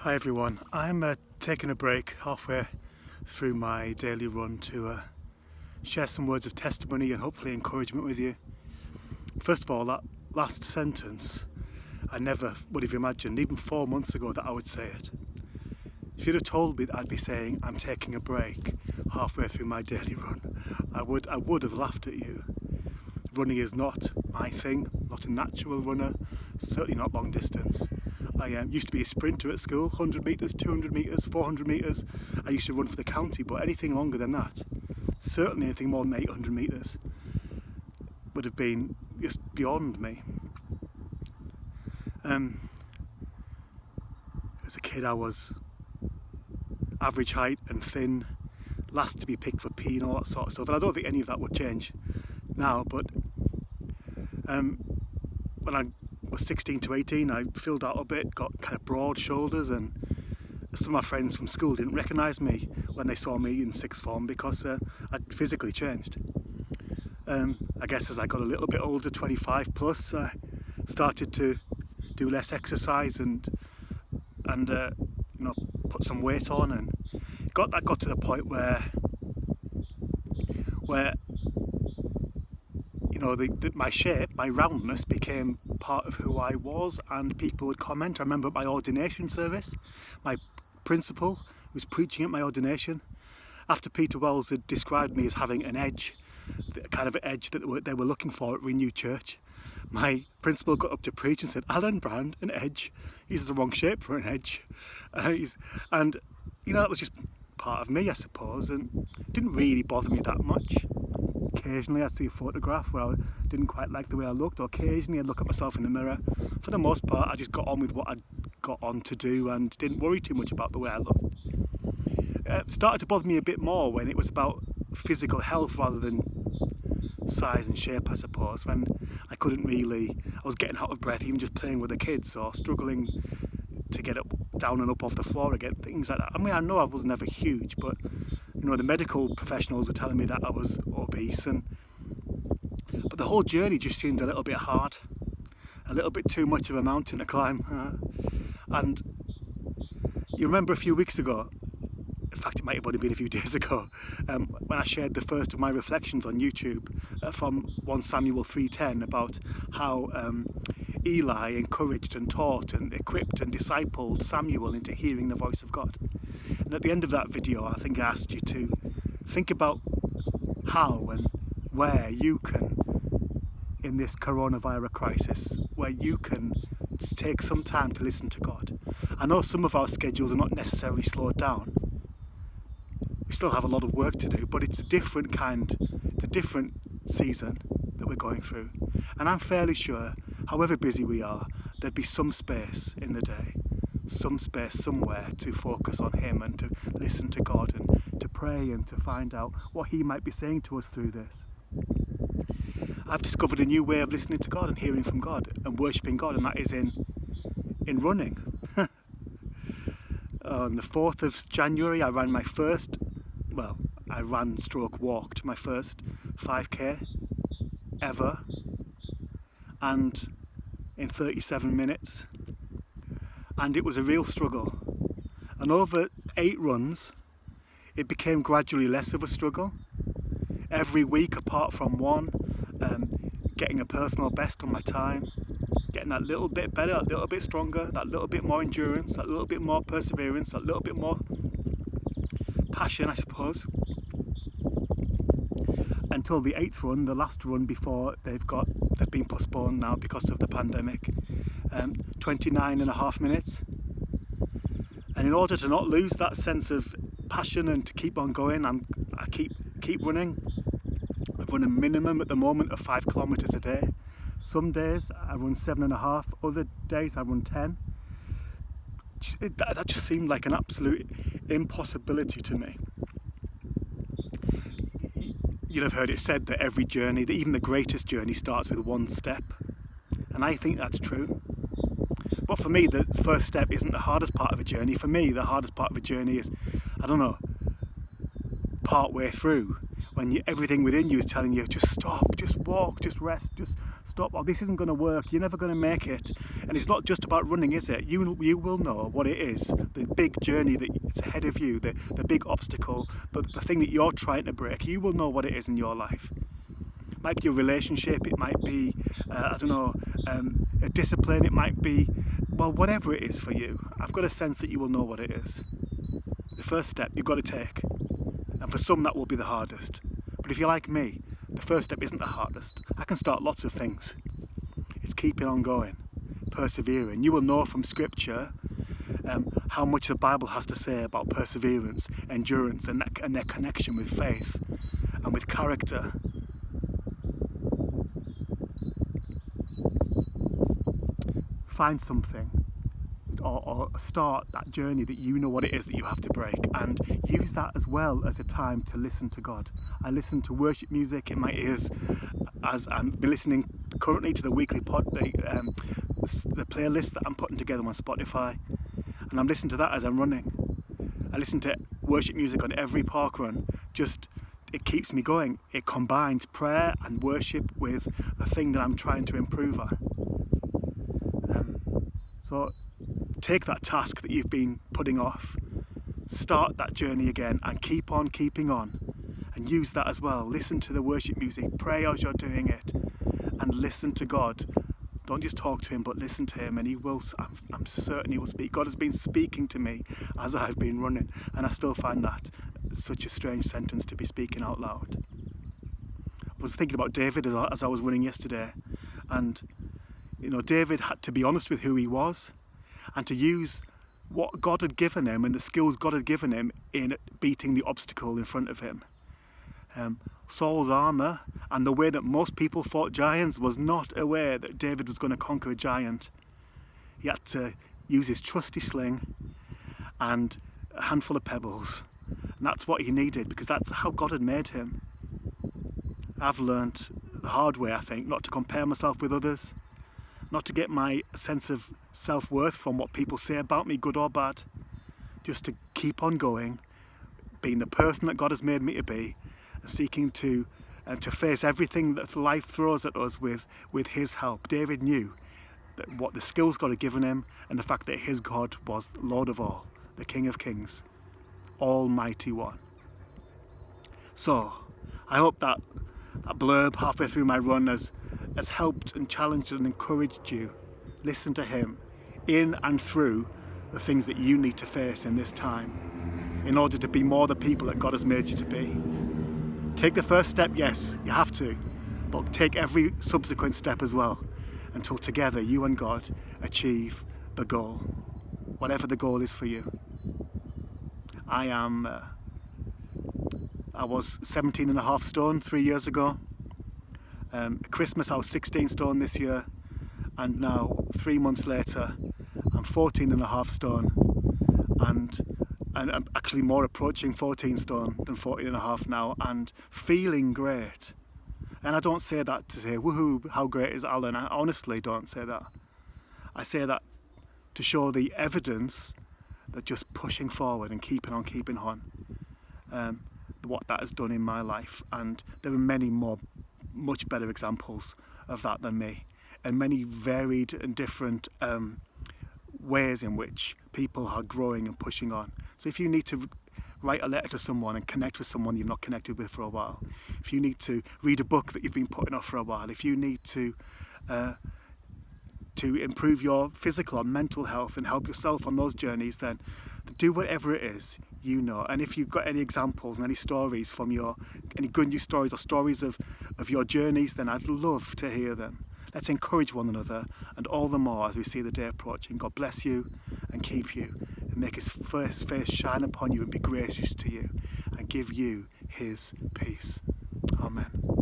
Hi everyone, I'm taking a break halfway through my daily run to share some words of testimony and hopefully encouragement with you. First of all, that last sentence, I never would have imagined, even 4 months ago, that I would say it. If you'd have told me that I'd be saying I'm taking a break halfway through my daily run, I would have laughed at you. Running is not my thing, not a natural runner, certainly not long distance. I used to be a sprinter at school, 100 metres, 200 metres, 400 metres. I used to run for the county, but anything longer than that, certainly anything more than 800 metres, would have been just beyond me. As a kid I was average height and thin, last to be picked for pee and all that sort of stuff, and I don't think any of that would change now, but when I was 16 to 18 I filled out a bit, got kind of broad shoulders, and some of my friends from school didn't recognise me when they saw me in sixth form because I'd physically changed. I guess as I got a little bit older, 25 plus, I started to do less exercise and put some weight on, and got to the point where my shape, my roundness became part of who I was, and people would comment. I remember at my ordination service, my principal was preaching at my ordination. After Peter Wells had described me as having an edge, the kind of edge that they were looking for at Renew Church, my principal got up to preach and said, "Alan Brand, an edge, he's the wrong shape for an edge." And that was just part of me, I suppose, and it didn't really bother me that much. Occasionally I'd see a photograph where I didn't quite like the way I looked, or occasionally I'd look at myself in the mirror. For the most part, I just got on with what I'd got on to do and didn't worry too much about the way I looked. It started to bother me a bit more when it was about physical health rather than size and shape, I suppose, when I was getting out of breath even just playing with the kids, or struggling to get up, down and up off the floor again, things like that. I mean, I know I was never huge, but the medical professionals were telling me that I was obese, but the whole journey just seemed a little bit hard, a little bit too much of a mountain to climb. And you remember a few weeks ago, in fact it might have only been a few days ago, when I shared the first of my reflections on YouTube from 1 Samuel 3:10 about how Eli encouraged and taught and equipped and discipled Samuel into hearing the voice of God. And at the end of that video, I think I asked you to think about how and where you can, in this coronavirus crisis, where you can take some time to listen to God. I know some of our schedules are not necessarily slowed down. We still have a lot of work to do, but it's a different season that we're going through. And I'm fairly sure, however busy we are, there'd be some space in the day, some space somewhere to focus on Him and to listen to God and to pray and to find out what He might be saying to us through this. I've discovered a new way of listening to God and hearing from God and worshipping God, and that is in running. On the 4th of January, I ran walked my first 5k ever, and in 37 minutes, and it was a real struggle. And over 8 runs, it became gradually less of a struggle. Every week, apart from one, getting a personal best on my time, getting that little bit better, that little bit stronger, that little bit more endurance, that little bit more perseverance, that little bit more passion, I suppose. Until the 8th run, the last run before they've been postponed now because of the pandemic, 29.5 minutes. And in order to not lose that sense of passion and to keep on going, I keep running. I run a minimum at the moment of 5 kilometres a day. Some days I run 7.5, other days I run 10. That just seemed like an absolute impossibility to me. You'll have heard it said that every journey, that even the greatest journey, starts with one step. And I think that's true. But for me, the first step isn't the hardest part of a journey. For me, the hardest part of a journey is, part way through, when everything within you is telling you, just stop, just walk, just rest, just stop, or this isn't going to work, you're never going to make it. And it's not just about running, is it? You will know what it is, the big journey that's ahead of you, the big obstacle, but the thing that you're trying to break, you will know what it is in your life. It might be a relationship, it might be, a discipline, it might be, well, whatever it is for you, I've got a sense that you will know what it is. The first step you've got to take, and for some that will be the hardest. But if you're like me, the first step isn't the hardest. I can start lots of things. It's keeping on going, persevering. You will know from Scripture how much the Bible has to say about perseverance, endurance, and their connection with faith and with character. Find something or start that journey that you know what it is that you have to break, and use that as well as a time to listen to God. I listen to worship music in my ears as I'm listening currently to the weekly the playlist that I'm putting together on Spotify, and I'm listening to that as I'm running. I listen to worship music on every park run. Just it keeps me going. It combines prayer and worship with the thing that I'm trying to improve at. So take that task that you've been putting off, start that journey again, and keep on keeping on, and use that as well. Listen to the worship music, pray as you're doing it, and listen to God. Don't just talk to him, but listen to him, and he will. I'm certain he will speak. God has been speaking to me as I've been running, and I still find that such a strange sentence to be speaking out loud. I was thinking about David as I was running yesterday, and David had to be honest with who he was, and to use what God had given him and the skills God had given him in beating the obstacle in front of him. Saul's armour and the way that most people fought giants was not a way that David was going to conquer a giant. He had to use his trusty sling and a handful of pebbles, and that's what he needed, because that's how God had made him. I've learnt the hard way, I think, not to compare myself with others, not to get my sense of self-worth from what people say about me, good or bad, just to keep on going, being the person that God has made me to be, and seeking to face everything that life throws at us with his help. David knew that what the skills God had given him, and the fact that his God was Lord of all, the King of Kings, Almighty One. So I hope that blurb halfway through my run has helped and challenged and encouraged you. Listen to him in and through the things that you need to face in this time in order to be more the people that God has made you to be. Take the first step, yes, you have to, but take every subsequent step as well, until together you and God achieve the goal, whatever the goal is for you. I was 17.5 stone 3 years ago. At Christmas I was 16 stone this year, and now 3 months later I'm 14.5 stone, and I'm actually more approaching 14 stone than 14.5 now, and feeling great. And I don't say that to say, woohoo, how great is Alan? I honestly don't say that. I say that to show the evidence that just pushing forward and keeping on, what that has done in my life. And there are many more, much better examples of that than me, and many varied and different ways in which people are growing and pushing on. So if you need to write a letter to someone and connect with someone you've not connected with for a while, if you need to read a book that you've been putting off for a while, if you need to improve your physical or mental health and help yourself on those journeys, then do whatever it is, And if you've got any examples and any stories any good news stories or stories of your journeys, then I'd love to hear them. Let's encourage one another, and all the more as we see the day approaching. God bless you and keep you, and make his face shine upon you and be gracious to you, and give you his peace. Amen.